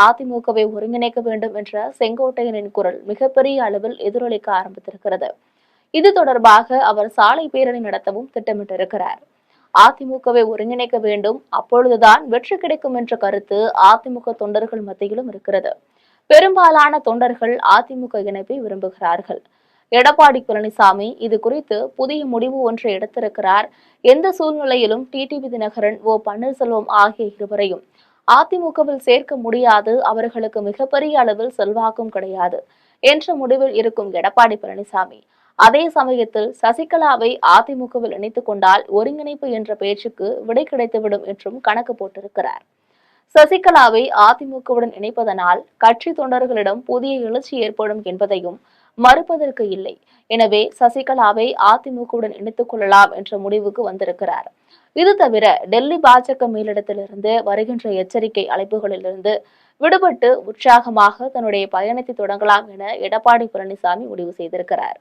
அதிமுகவை ஒருங்கிணைக்க வேண்டும் என்ற செங்கோட்டையனின் குரல் மிகப்பெரிய அளவில் எதிரொலிக்க ஆரம்பித்திருக்கிறது. இது தொடர்பாக அவர் சாலை பேரணி நடத்தவும் திட்டமிட்டிருக்கிறார். அதிமுகவை ஒருங்கிணைக்க வேண்டும், அப்பொழுதுதான் வெற்றி கிடைக்கும் என்ற கருத்து அதிமுக தொண்டர்கள் மத்தியிலும் இருக்கிறது. பெரும்பாலான தொண்டர்கள் அதிமுக இணைப்பை விரும்புகிறார்கள். எடப்பாடி பழனிசாமி இது குறித்து புதிய முடிவு ஒன்றை எடுத்திருக்கிறார். எந்த சூழ்நிலையிலும் டிடிவி தினகரன், ஓ பன்னீர்செல்வம் ஆகிய இருவரையும் அதிமுகவில் சேர்க்க முடியாது, அவர்களுக்கு மிகப்பெரிய அளவில் செல்வாக்கும் கிடையாது என்ற முடிவில் இருக்கும் எடப்பாடி பழனிசாமி, அதே சமயத்தில் சசிகலாவை அதிமுகவில் இணைத்துக் கொண்டால் ஒருங்கிணைப்பு என்ற பேச்சுக்கு விடை கிடைத்துவிடும் என்றும் கணக்கு போட்டிருக்கிறார். சசிகலாவை அதிமுகவுடன் இணைப்பதனால் கட்சி தொண்டர்களிடம் புதிய எழுச்சி ஏற்படும் என்பதையும் மறுப்பதற்கு இல்லை. எனவே சசிகலாவை அதிமுகவுடன் இணைத்துக் கொள்ளலாம் என்ற முடிவுக்கு வந்திருக்கிறார். இது தவிர டெல்லி பாஜக மேலிடத்திலிருந்து வருகின்ற எச்சரிக்கை அழைப்புகளிலிருந்து விடுபட்டு உற்சாகமாக தன்னுடைய பயணத்தை தொடங்கலாம் என எடப்பாடி பழனிசாமி முடிவு செய்திருக்கிறார்.